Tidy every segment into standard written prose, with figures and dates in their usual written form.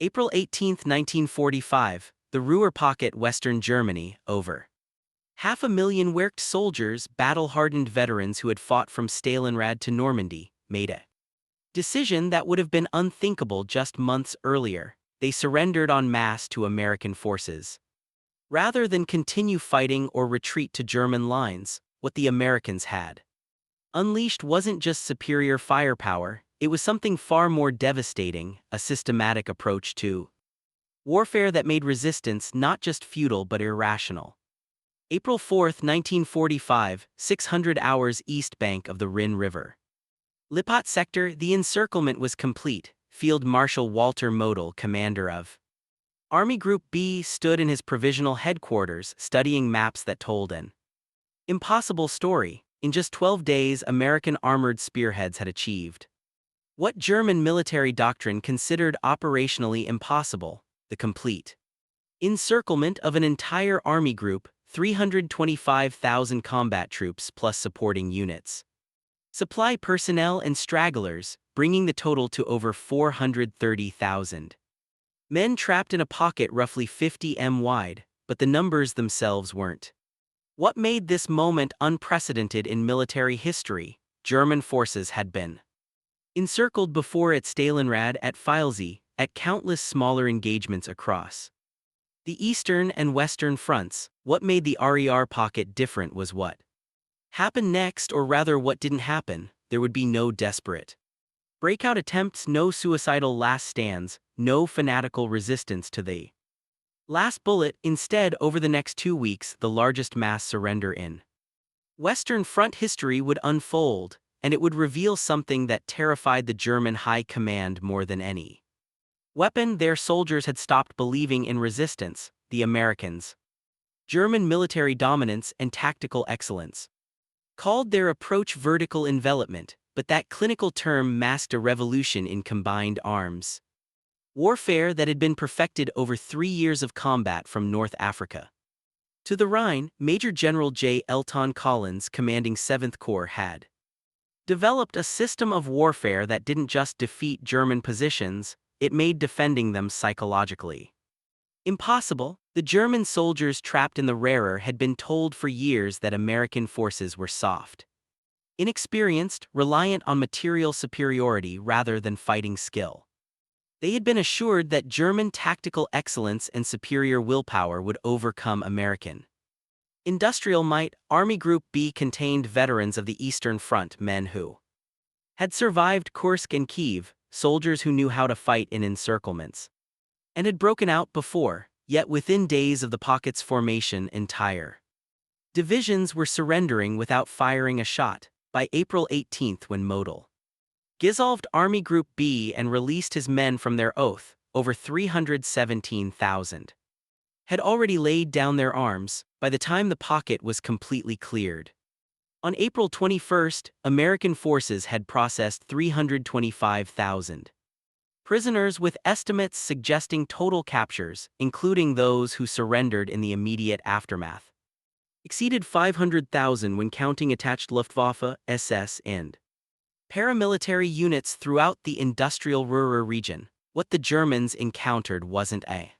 April 18, 1945, the Ruhr Pocket, Western Germany, over. 500,000 Wehrmacht soldiers, battle-hardened veterans who had fought from Stalingrad to Normandy, made a decision that would have been unthinkable just months earlier. They surrendered en masse to American forces. Rather than continue fighting or retreat to German lines, what the Americans had unleashed wasn't just superior firepower, it was something far more devastating, a systematic approach to warfare that made resistance not just futile but irrational. April 4, 1945, 600 hours east bank of the Rhine River. Lippstadt sector, the encirclement was complete. Field Marshal Walter Model, commander of Army Group B, stood in his provisional headquarters studying maps that told an impossible story. In just 12 days, American armored spearheads had achieved what German military doctrine considered operationally impossible: the complete encirclement of an entire army group, 325,000 combat troops plus supporting units, supply personnel and stragglers, bringing the total to over 430,000. Men trapped in a pocket roughly 50 m wide, but the numbers themselves weren't what made this moment unprecedented in military history. German forces had been encircled before at Stalingrad, at Filesee, at countless smaller engagements across the eastern and western fronts. What made the Ruhr Pocket different was what happened next, or rather what didn't happen. There would be no desperate breakout attempts, no suicidal last stands, no fanatical resistance to the last bullet. Instead, over the next 2 weeks, the largest mass surrender in Western Front history would unfold, and it would reveal something that terrified the German high command more than any weapon. Their soldiers had stopped believing in resistance. The Americans' German military dominance and tactical excellence called their approach vertical envelopment, but that clinical term masked a revolution in combined arms warfare that had been perfected over 3 years of combat from North Africa to the Rhine. Major General J. Elton Collins, commanding 7th Corps, had developed a system of warfare that didn't just defeat German positions, it made defending them psychologically impossible. The German soldiers trapped in the Ruhr had been told for years that American forces were soft, inexperienced, reliant on material superiority rather than fighting skill. They had been assured that German tactical excellence and superior willpower would overcome American industrial might. Army Group B contained veterans of the Eastern Front, men who had survived Kursk and Kiev, soldiers who knew how to fight in encirclements and had broken out before. Yet within days of the pocket's formation, entire divisions were surrendering without firing a shot. By April 18, when Model dissolved Army Group B and released his men from their oath, over 317,000 had already laid down their arms by the time the pocket was completely cleared. On April 21, American forces had processed 325,000 prisoners, with estimates suggesting total captures, including those who surrendered in the immediate aftermath, exceeded 500,000 when counting attached Luftwaffe, SS, and paramilitary units throughout the industrial Ruhr region. What the Germans encountered wasn't a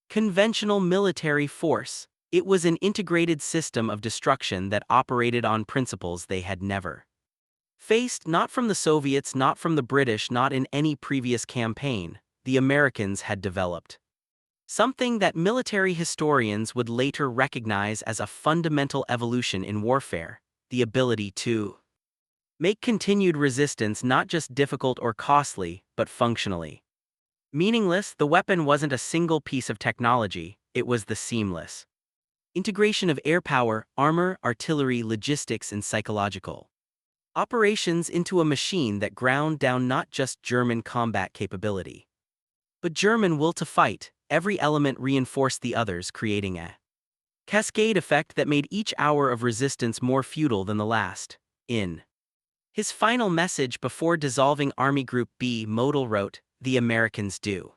conventional military force. It was an integrated system of destruction that operated on principles they had never faced, not from the Soviets, not from the British, not in any previous campaign. The Americans had developed something that military historians would later recognize as a fundamental evolution in warfare: the ability to make continued resistance not just difficult or costly, but functionally meaningless. The weapon wasn't a single piece of technology, it was the seamless integration of air power, armor, artillery, logistics, and psychological operations into a machine that ground down not just German combat capability, but German will to fight. Every element reinforced the others, creating a cascade effect that made each hour of resistance more futile than the last. In his final message before dissolving Army Group B, Model wrote, "The Americans do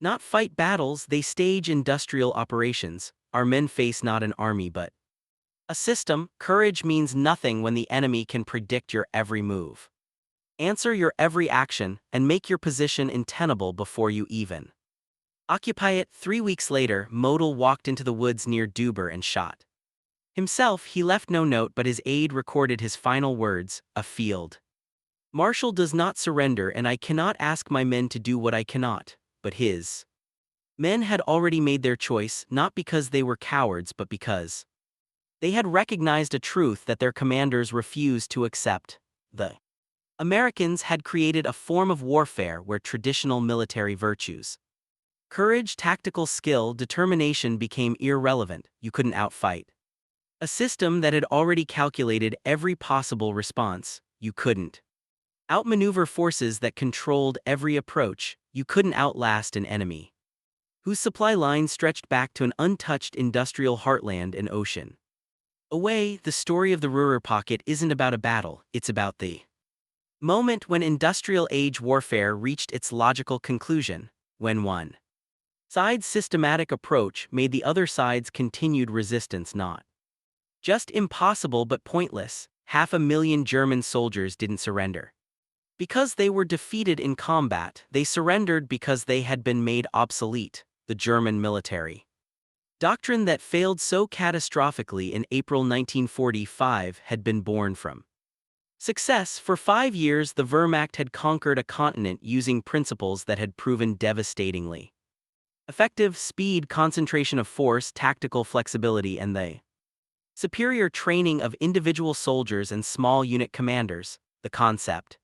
not fight battles, they stage industrial operations. Our men face not an army but a system. Courage means nothing when the enemy can predict your every move, answer your every action, and make your position untenable before you even Occupy it. 3 weeks later, Model walked into the woods near Duber and shot. Himself, he left no note, but his aide recorded his final words, "A field. Marshal does not surrender, and I cannot ask my men to do what I cannot." But his men had already made their choice, not because they were cowards but because they had recognized a truth that their commanders refused to accept. The Americans had created a form of warfare where traditional military virtues, courage, tactical skill, determination became irrelevant. You couldn't outfight a system that had already calculated every possible response. You couldn't outmaneuver forces that controlled every approach. You couldn't outlast an enemy whose supply line stretched back to an untouched industrial heartland and ocean away. The story of the Ruhr Pocket isn't about a battle, it's about the moment when industrial age warfare reached its logical conclusion, when one side's systematic approach made the other side's continued resistance not just impossible but pointless. 500,000 German soldiers didn't surrender because they were defeated in combat, they surrendered because they had been made obsolete. The German military doctrine that failed so catastrophically in April 1945 had been born from success. For 5 years, the Wehrmacht had conquered a continent using principles that had proven devastatingly effective: speed, concentration of force, tactical flexibility, and the superior training of individual soldiers and small unit commanders. The concept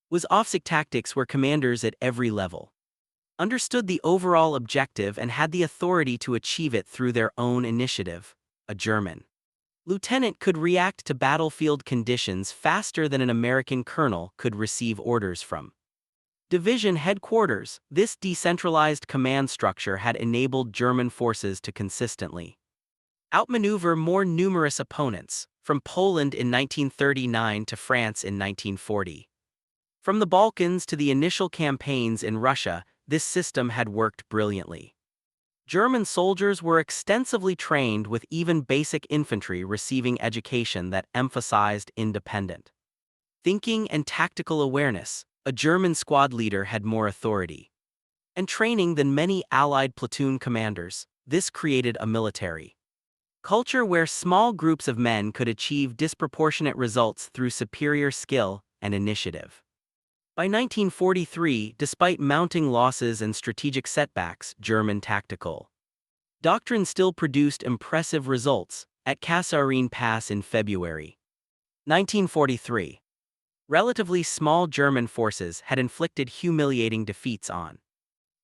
was offensive tactics, where commanders at every level understood the overall objective and had the authority to achieve it through their own initiative. A German lieutenant could react to battlefield conditions faster than an American colonel could receive orders from division headquarters. This decentralized command structure had enabled German forces to consistently outmaneuver more numerous opponents, from Poland in 1939 to France in 1940. From the Balkans to the initial campaigns in Russia, this system had worked brilliantly. German soldiers were extensively trained, with even basic infantry receiving education that emphasized independent thinking and tactical awareness. A German squad leader had more authority and training than many Allied platoon commanders. This created a military culture where small groups of men could achieve disproportionate results through superior skill and initiative. By 1943, despite mounting losses and strategic setbacks, German tactical doctrine still produced impressive results. At Kasserine Pass in February 1943, relatively small German forces had inflicted humiliating defeats on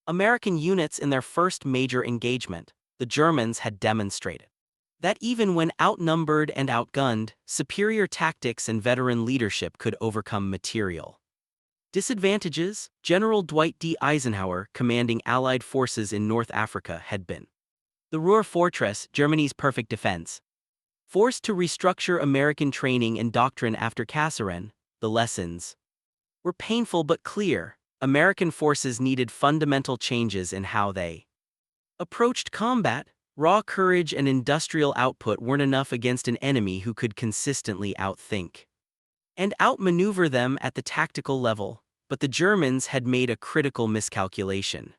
American units in their first major engagement. The Germans had demonstrated that even when outnumbered and outgunned, superior tactics and veteran leadership could overcome material disadvantages. General Dwight D. Eisenhower, commanding Allied forces in North Africa, had been the Ruhr Fortress, Germany's perfect defense, forced to restructure American training and doctrine after Kasserine. The lessons were painful but clear. American forces needed fundamental changes in how they approached combat. Raw courage and industrial output weren't enough against an enemy who could consistently outthink and outmaneuver them at the tactical level. But the Germans had made a critical miscalculation.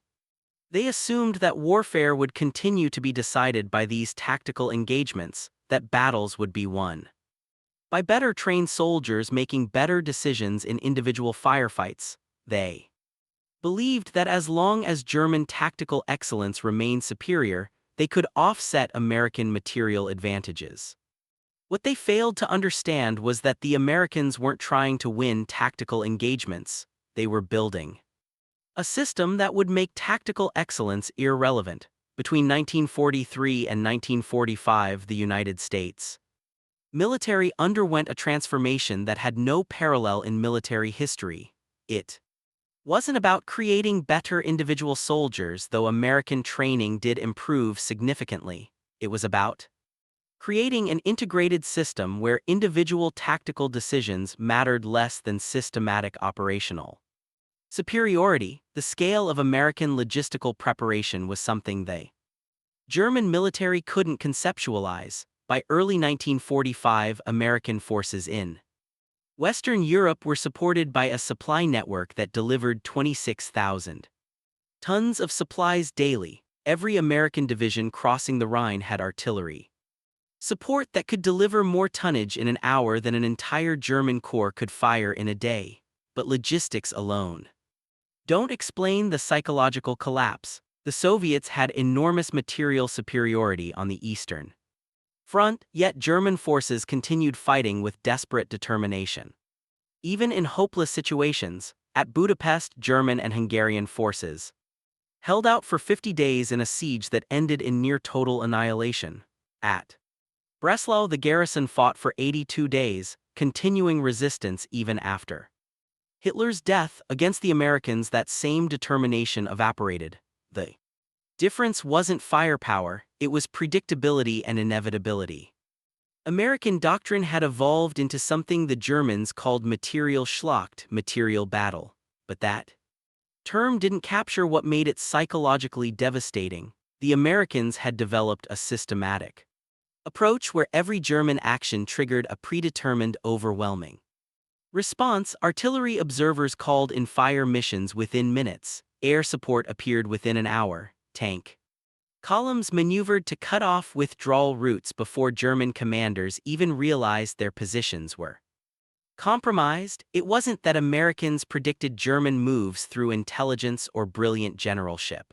They assumed that warfare would continue to be decided by these tactical engagements, that battles would be won by better trained soldiers making better decisions in individual firefights. They believed that as long as German tactical excellence remained superior, they could offset American material advantages. What they failed to understand was that the Americans weren't trying to win tactical engagements, they were building a system that would make tactical excellence irrelevant. Between 1943 and 1945, the United States military underwent a transformation that had no parallel in military history. It wasn't about creating better individual soldiers, though American training did improve significantly. It was about creating an integrated system where individual tactical decisions mattered less than systematic operational superiority. The scale of American logistical preparation was something the German military couldn't conceptualize. By early 1945, American forces in Western Europe were supported by a supply network that delivered 26,000 Tons of supplies daily. Every American division crossing the Rhine had artillery support that could deliver more tonnage in an hour than an entire German corps could fire in a day. But logistics alone don't explain the psychological collapse. The Soviets had enormous material superiority on the Eastern Front, yet German forces continued fighting with desperate determination. Even in hopeless situations, at Budapest, German and Hungarian forces held out for 50 days in a siege that ended in near total annihilation. At Breslau, the garrison fought for 82 days, continuing resistance even after Hitler's death. Against the Americans, that same determination evaporated. The difference wasn't firepower, it was predictability and inevitability. American doctrine had evolved into something the Germans called material Schlacht, material battle. But that term didn't capture what made it psychologically devastating. The Americans had developed a systematic approach where every German action triggered a predetermined, overwhelming response. Artillery observers called in fire missions within minutes. Air support appeared within an hour. Tank columns maneuvered to cut off withdrawal routes before German commanders even realized their positions were compromised. It wasn't that Americans predicted German moves through intelligence or brilliant generalship.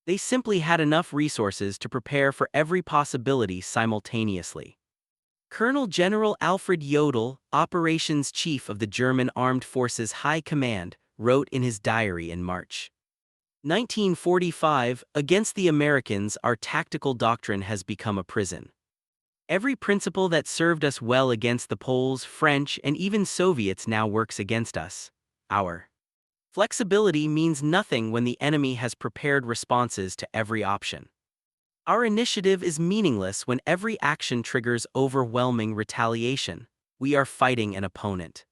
They simply had enough resources to prepare for every possibility simultaneously. Colonel General Alfred Jodl, operations chief of the German Armed Forces High Command, wrote in his diary in March 1945, "Against the Americans, our tactical doctrine has become a prison. Every principle that served us well against the Poles, French, and even Soviets now works against us. Our flexibility means nothing when the enemy has prepared responses to every option. Our initiative is meaningless when every action triggers overwhelming retaliation. We are fighting an opponent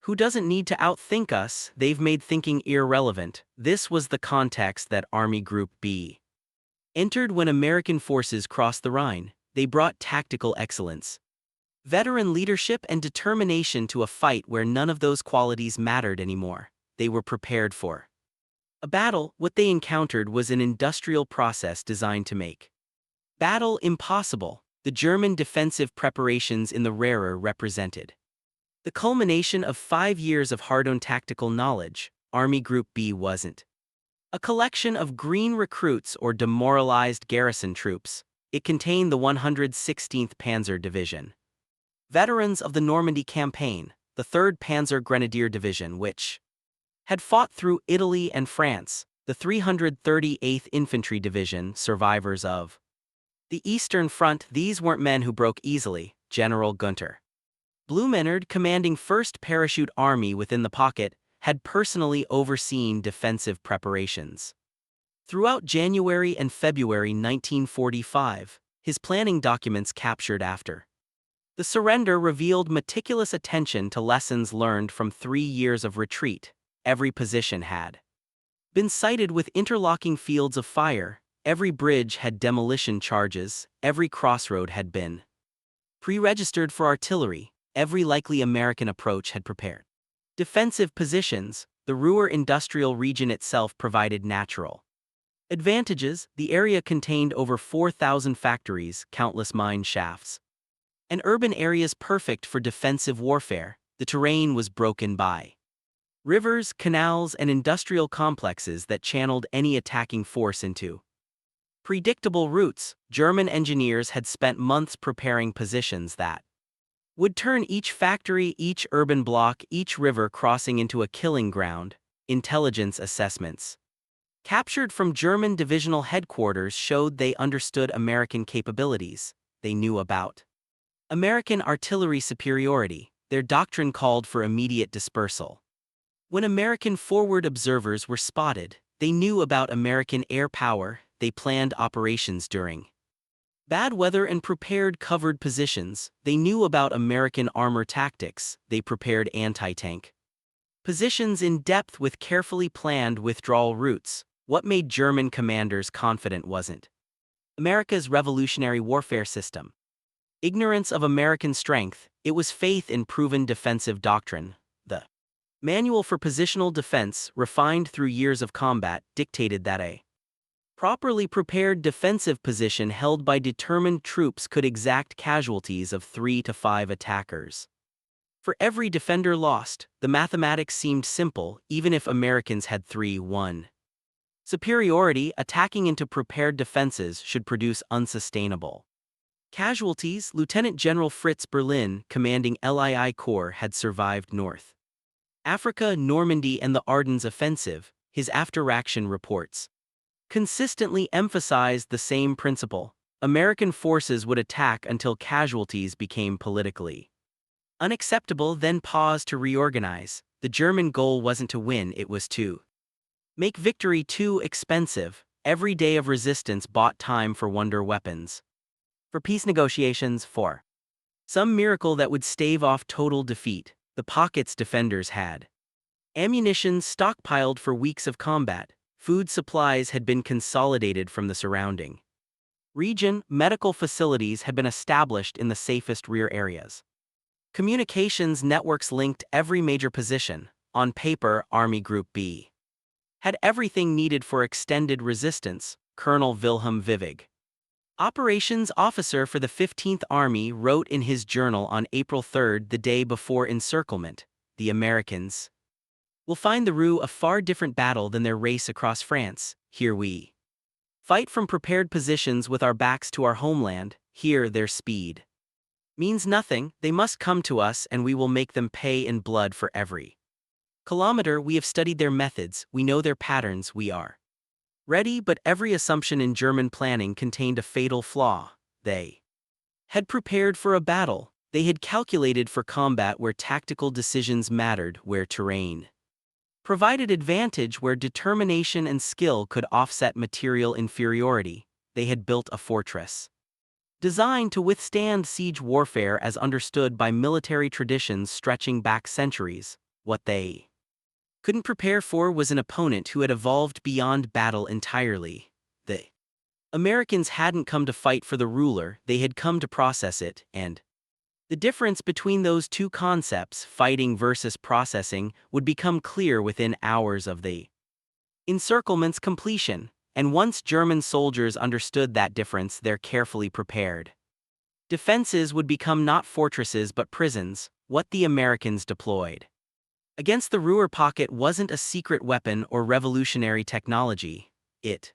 who doesn't need to outthink us. They've made thinking irrelevant." This was the context that Army Group B entered when American forces crossed the Rhine. They brought tactical excellence, veteran leadership, and determination to a fight where none of those qualities mattered anymore. They were prepared for a battle. What they encountered was an industrial process designed to make battle impossible. The German defensive preparations in the Ruhr represented the culmination of 5 years of hard-earned tactical knowledge. Army Group B wasn't a collection of green recruits or demoralized garrison troops. It contained the 116th Panzer Division, veterans of the Normandy campaign, the 3rd Panzer Grenadier Division, which had fought through Italy and France, the 338th Infantry Division, survivors of the Eastern Front. These weren't men who broke easily. General Gunther Blumenerd, commanding 1st Parachute Army within the Pocket, had personally overseen defensive preparations throughout January and February 1945. His planning documents captured after the surrender revealed meticulous attention to lessons learned from 3 years of retreat. Every position had been sited with interlocking fields of fire. Every bridge had demolition charges. Every crossroad had been pre-registered for artillery. Every likely American approach had prepared defensive positions. The Ruhr industrial region itself provided natural advantages. The area contained over 4,000 factories, countless mine shafts, and urban areas perfect for defensive warfare. The terrain was broken by rivers, canals, and industrial complexes that channeled any attacking force into predictable routes. German engineers had spent months preparing positions that would turn each factory, each urban block, each river crossing into a killing ground. Intelligence assessments captured from German divisional headquarters showed they understood American capabilities. They knew about American artillery superiority. Their doctrine called for immediate dispersal. When American forward observers were spotted, they knew about American air power. They planned operations during bad weather and prepared covered positions. They knew about American armor tactics. They prepared anti-tank positions in depth with carefully planned withdrawal routes. What made German commanders confident wasn't America's revolutionary warfare system, ignorance of American strength. It was faith in proven defensive doctrine. The Manual for Positional Defense, refined through years of combat, dictated that a properly prepared defensive position held by determined troops could exact casualties of 3 to 5 attackers. For every defender lost, the mathematics seemed simple, even if Americans had 3-1. Superiority, attacking into prepared defenses should produce unsustainable casualties. Lieutenant General Fritz Berlin, commanding LII Corps, had survived North Africa, Normandy, and the Ardennes offensive. His after-action reports consistently emphasized the same principle. American forces would attack until casualties became politically unacceptable, then pause to reorganize. The German goal wasn't to win, it was to make victory too expensive. Every day of resistance bought time for wonder weapons. For peace negotiations, for some miracle that would stave off total defeat, the Pocket's defenders had ammunition stockpiled for weeks of combat. Food supplies had been consolidated from the surrounding region. Medical facilities had been established in the safest rear areas. Communications networks linked every major position. On paper, Army Group B had everything needed for extended resistance. Colonel Wilhelm Vivig, operations officer for the 15th Army, wrote in his journal on April 3, the day before encirclement, "The Americans will find the Ruhr a far different battle than their race across France. Here we fight from prepared positions with our backs to our homeland. Here their speed means nothing. They must come to us and we will make them pay in blood for every kilometer. We have studied their methods, we know their patterns, we are ready." But every assumption in German planning contained a fatal flaw. They had prepared for a battle. They had calculated for combat where tactical decisions mattered, where terrain provided advantage, where determination and skill could offset material inferiority. They had built a fortress designed to withstand siege warfare as understood by military traditions stretching back centuries. What they couldn't prepare for was an opponent who had evolved beyond battle entirely. The Americans hadn't come to fight for the ruler, they had come to process it, and the difference between those two concepts, fighting versus processing, would become clear within hours of the encirclement's completion. And once German soldiers understood that difference, their carefully prepared defenses would become not fortresses but prisons. What the Americans deployed against the Ruhr Pocket wasn't a secret weapon or revolutionary technology. It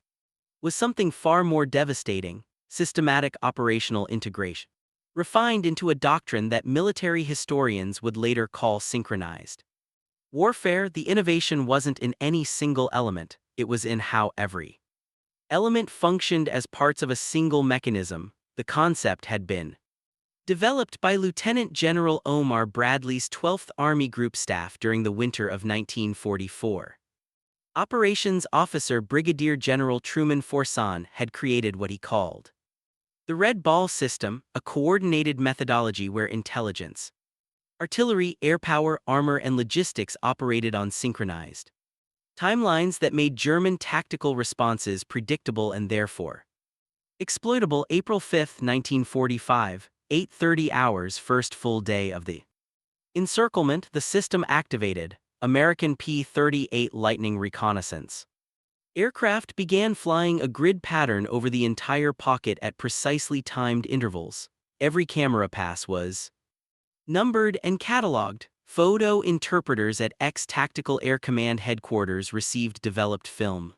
was something far more devastating: systematic operational integration, refined into a doctrine that military historians would later call synchronized warfare. The innovation wasn't in any single element, it was in how every element functioned as parts of a single mechanism. The concept had been developed by Lieutenant General Omar Bradley's 12th Army Group staff during the winter of 1944. Operations officer Brigadier General Truman Forson had created what he called the Red Ball system, a coordinated methodology where intelligence, artillery, air power, armor, and logistics operated on synchronized timelines that made German tactical responses predictable and therefore exploitable. April 5, 1945, 8:30 hours, first full day of the encirclement, the system activated. American P-38 Lightning reconnaissance aircraft began flying a grid pattern over the entire pocket at precisely timed intervals. Every camera pass was numbered and catalogued. Photo interpreters at Tactical Air Command headquarters received developed film.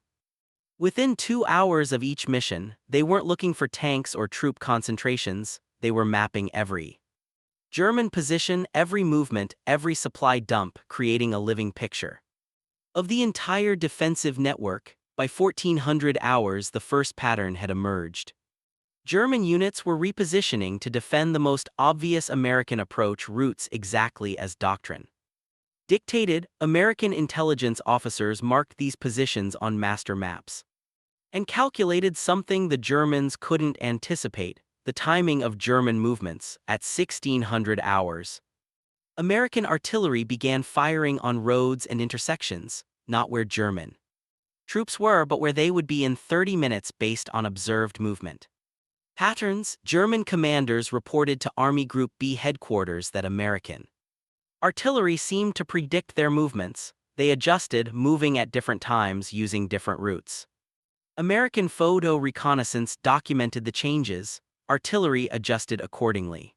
Within 2 hours of each mission, they weren't looking for tanks or troop concentrations, they were mapping every German position, every movement, every supply dump, creating a living picture of the entire defensive network. By 1400 hours, the first pattern had emerged. German units were repositioning to defend the most obvious American approach routes exactly as doctrine dictated. American intelligence officers marked these positions on master maps and calculated something the Germans couldn't anticipate: the timing of German movements. At 1600 hours, American artillery began firing on roads and intersections, not where German troops were but where they would be in 30 minutes based on observed movement patterns. German commanders reported to Army Group B headquarters that American Artillery seemed to predict their movements. They adjusted, moving at different times using different routes. American photo reconnaissance documented the changes. Artillery adjusted accordingly.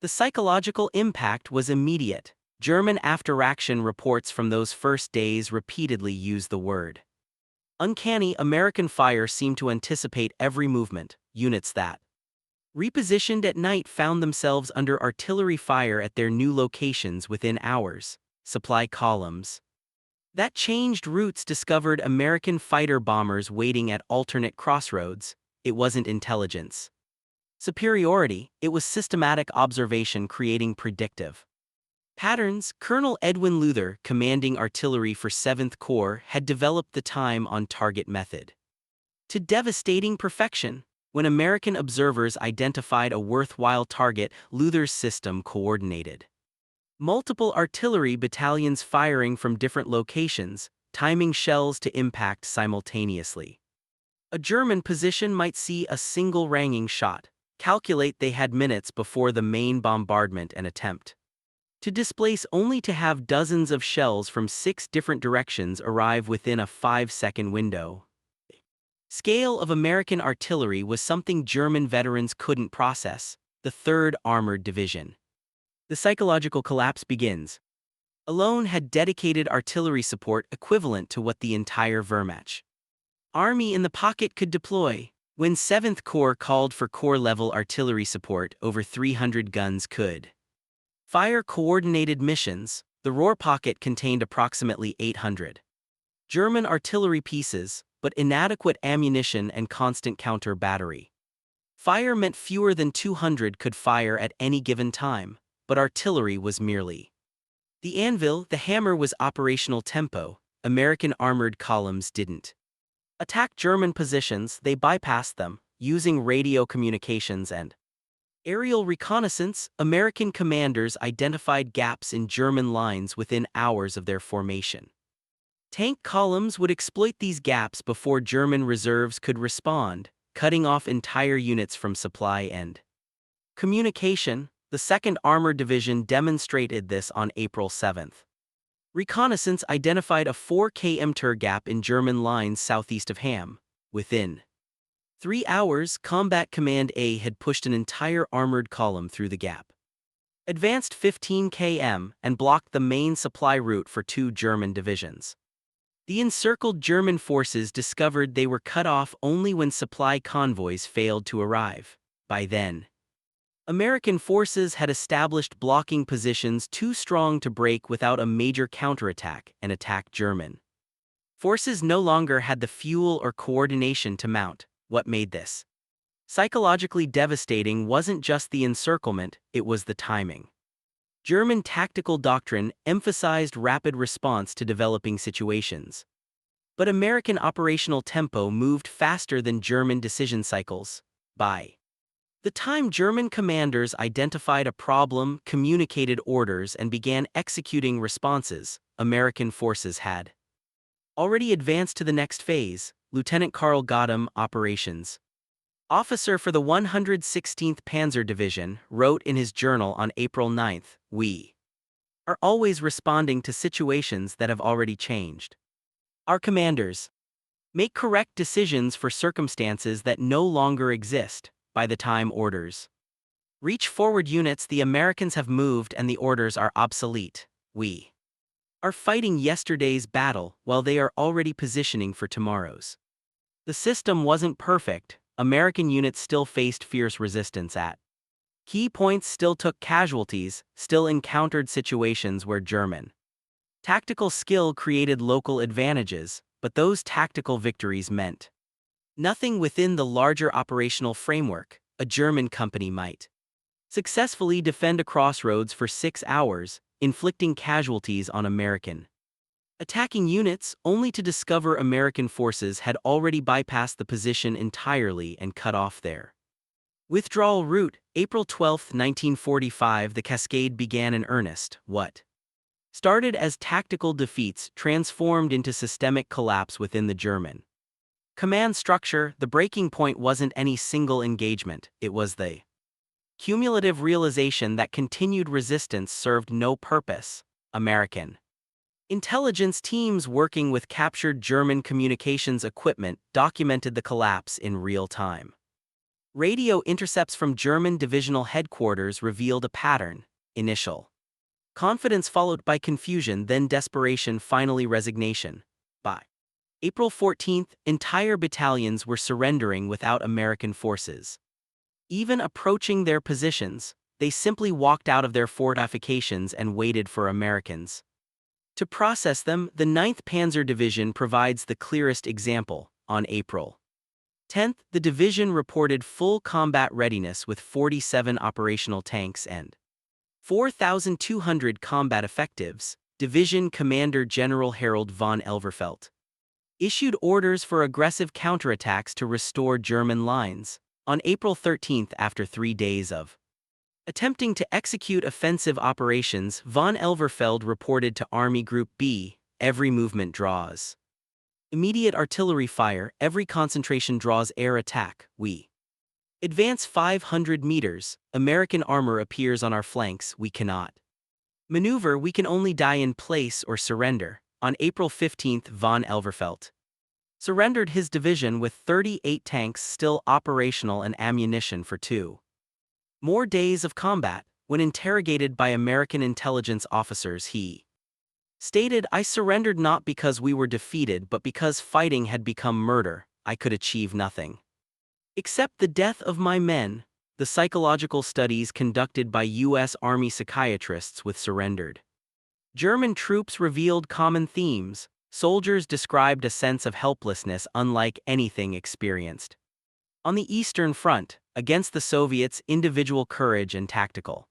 The psychological impact was immediate. German after-action reports from those first days repeatedly use the word uncanny. American fire seemed to anticipate every movement. Units that repositioned at night found themselves under artillery fire at their new locations within hours. Supply columns that changed routes discovered American fighter bombers waiting at alternate crossroads. It wasn't intelligence superiority, it was systematic observation creating predictive patterns. Colonel Edwin Luther, commanding artillery for 7th Corps, had developed the time-on-target method to devastating perfection. When American observers identified a worthwhile target, Luther's system coordinated multiple artillery battalions firing from different locations, timing shells to impact simultaneously. A German position might see a single ranging shot. Calculate they had minutes before the main bombardment and attempt to displace, only to have dozens of shells from 6 different directions arrive within a 5-second window. Scale of American artillery was something German veterans couldn't process. The 3rd Armored Division. The psychological collapse begins. Alone had dedicated artillery support equivalent to what the entire Wehrmacht Army in the pocket could deploy. When 7th Corps called for corps-level artillery support, over 300 guns could fire coordinated missions. The Ruhr Pocket contained approximately 800 German artillery pieces, but inadequate ammunition and constant counter battery fire meant fewer than 200 could fire at any given time. But artillery was merely the anvil. The hammer was operational tempo. American armored columns didn't attack German positions, they bypassed them, using radio communications and aerial reconnaissance. American commanders identified gaps in German lines within hours of their formation. Tank columns would exploit these gaps before German reserves could respond, cutting off entire units from supply and communication. The 2nd Armored Division demonstrated this on April 7. Reconnaissance identified a 4 km gap in German lines southeast of Hamm. Within 3 hours, Combat Command A had pushed an entire armored column through the gap, advanced 15 km, and blocked the main supply route for 2 German divisions. The encircled German forces discovered they were cut off only when supply convoys failed to arrive. By then, American forces had established blocking positions too strong to break without a major counterattack and attack German forces no longer had the fuel or coordination to mount. What made this psychologically devastating wasn't just the encirclement, it was the timing. German tactical doctrine emphasized rapid response to developing situations. But American operational tempo moved faster than German decision cycles. By the time German commanders identified a problem, communicated orders, and began executing responses, American forces had already advanced to the next phase. Lieutenant Karl Gautam, operations officer for the 116th Panzer Division, wrote in his journal on April 9, "We are always responding to situations that have already changed. Our commanders make correct decisions for circumstances that no longer exist. By the time orders reach forward units, the Americans have moved and the orders are obsolete. We are fighting yesterday's battle while they are already positioning for tomorrow's." The system wasn't perfect. American units still faced fierce resistance at key points, still took casualties, still encountered situations where German tactical skill created local advantages, but those tactical victories meant nothing within the larger operational framework. A German company might successfully defend a crossroads for 6 hours, inflicting casualties on American attacking units, only to discover American forces had already bypassed the position entirely and cut off their withdrawal route. April 12, 1945, the cascade began in earnest. What started as tactical defeats transformed into systemic collapse within the German command structure. The breaking point wasn't any single engagement, it was the cumulative realization that continued resistance served no purpose. American intelligence teams working with captured German communications equipment documented the collapse in real time. Radio intercepts from German divisional headquarters revealed a pattern: initial confidence followed by confusion, then desperation, finally resignation. By April 14, entire battalions were surrendering without American forces even approaching their positions. They simply walked out of their fortifications and waited for Americans to process them. The 9th Panzer Division provides the clearest example. On April 10, the division reported full combat readiness with 47 operational tanks and 4,200 combat effectives. Division Commander General Harold von Elverfeldt issued orders for aggressive counterattacks to restore German lines. On April 13, after 3 days of attempting to execute offensive operations, von Elverfeldt reported to Army Group B, "Every movement draws immediate artillery fire, every concentration draws air attack. We advance 500 meters, American armor appears on our flanks, we cannot maneuver, we can only die in place or surrender." On April 15, von Elverfeldt surrendered his division with 38 tanks still operational and ammunition for 2 more days of combat. When interrogated by American intelligence officers, he stated, "I surrendered not because we were defeated but because fighting had become murder. I could achieve nothing except the death of my men." The psychological studies conducted by U.S. Army psychiatrists with surrendered German troops revealed common themes. Soldiers described a sense of helplessness unlike anything experienced on the Eastern Front. Against the Soviets, individual courage and tactical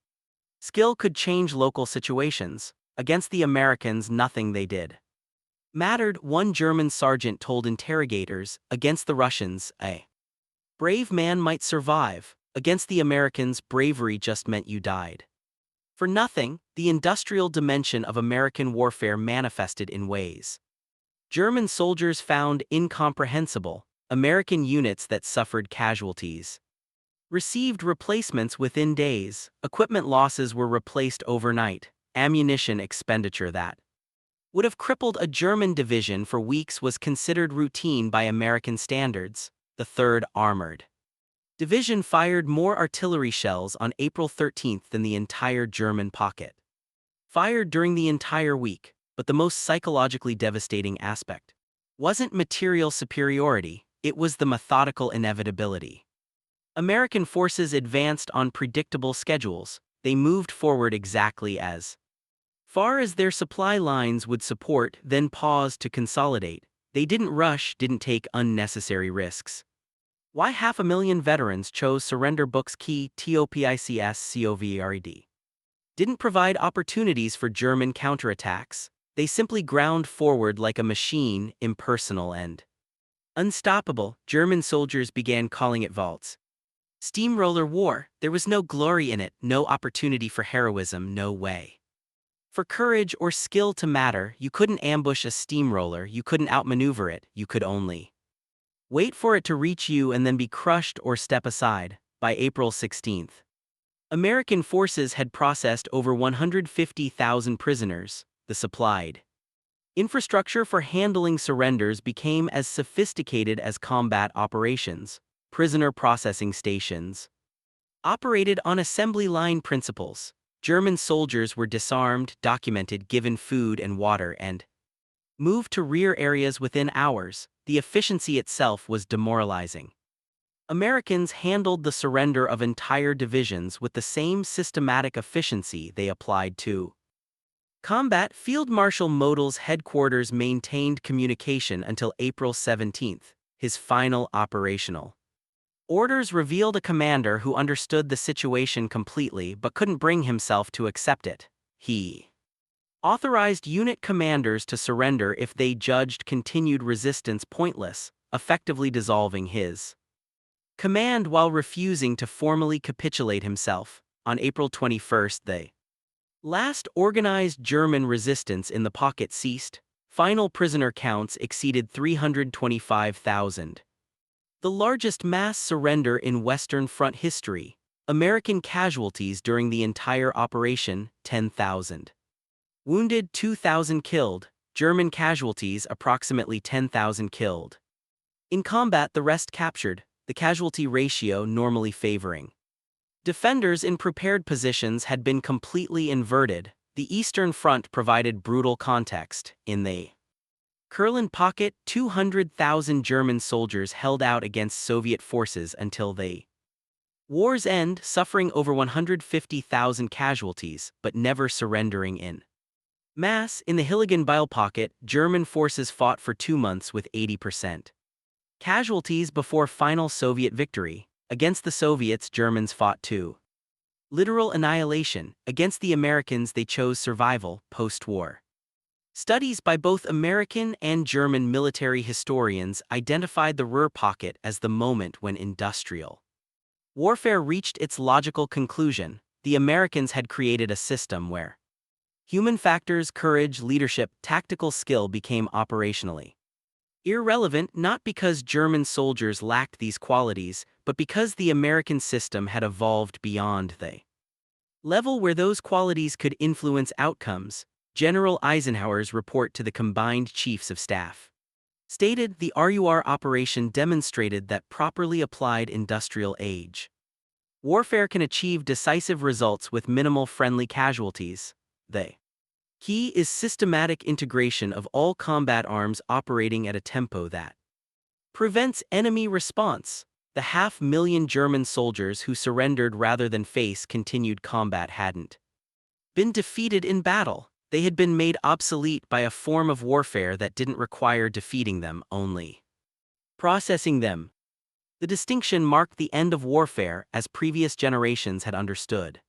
skill could change local situations. Against the Americans, nothing they did mattered. One German sergeant told interrogators, "Against the Russians, a brave man might survive. Against the Americans, bravery just meant you died for nothing." The industrial dimension of American warfare manifested in ways German soldiers found incomprehensible. American units that suffered casualties received replacements within days. Equipment losses were replaced overnight. Ammunition expenditure that would have crippled a German division for weeks was considered routine by American standards. The 3rd Armored Division fired more artillery shells on April 13 than the entire German pocket fired during the entire week. But the most psychologically devastating aspect wasn't material superiority, it was the methodical inevitability. American forces advanced on predictable schedules. They moved forward exactly as far as their supply lines would support, then paused to consolidate. They didn't rush, didn't take unnecessary risks. Why 500,000 veterans chose surrender books key TOPICS-COVERED didn't provide opportunities for German counterattacks. They simply ground forward like a machine, impersonal and unstoppable. German soldiers began calling it Waltz steamroller war. There was no glory in it, no opportunity for heroism, no way for courage or skill to matter. You couldn't ambush a steamroller, you couldn't outmaneuver it, you could only wait for it to reach you and then be crushed or step aside. By April 16, American forces had processed over 150,000 prisoners. The supplied infrastructure for handling surrenders became as sophisticated as combat operations. Prisoner processing stations operated on assembly line principles. German soldiers were disarmed, documented, given food and water, and moved to rear areas within hours. The efficiency itself was demoralizing. Americans handled the surrender of entire divisions with the same systematic efficiency they applied to combat. Field Marshal Model's headquarters maintained communication until April 17. His final operational orders revealed a commander who understood the situation completely but couldn't bring himself to accept it. He authorized unit commanders to surrender if they judged continued resistance pointless, effectively dissolving his command while refusing to formally capitulate himself. On April 21, the last organized German resistance in the pocket ceased. Final prisoner counts exceeded 325,000. The largest mass surrender in Western Front history. American casualties during the entire operation, 10,000. Wounded 2,000 killed, German casualties approximately 10,000 killed. In combat the rest captured, the casualty ratio normally favoring. Defenders in prepared positions had been completely inverted. The Eastern Front provided brutal context. In the Ruhr Pocket, 200,000 German soldiers held out against Soviet forces until the war's end, suffering over 150,000 casualties, but never surrendering in mass. In the Ruhr Pocket, German forces fought for 2 months with 80% casualties before final Soviet victory. Against the Soviets, Germans fought to literal annihilation. Against the Americans, they chose survival post-war. Studies by both American and German military historians identified the Ruhr Pocket as the moment when industrial warfare reached its logical conclusion. The Americans had created a system where human factors, courage, leadership, tactical skill became operationally irrelevant, not because German soldiers lacked these qualities, but because the American system had evolved beyond the level where those qualities could influence outcomes. General Eisenhower's report to the combined chiefs of staff stated the RUR operation demonstrated that properly applied industrial age warfare can achieve decisive results with minimal friendly casualties. The key is systematic integration of all combat arms operating at a tempo that prevents enemy response. The 500,000 German soldiers who surrendered rather than face continued combat hadn't been defeated in battle. They had been made obsolete by a form of warfare that didn't require defeating them, only processing them. The distinction marked the end of warfare as previous generations had understood.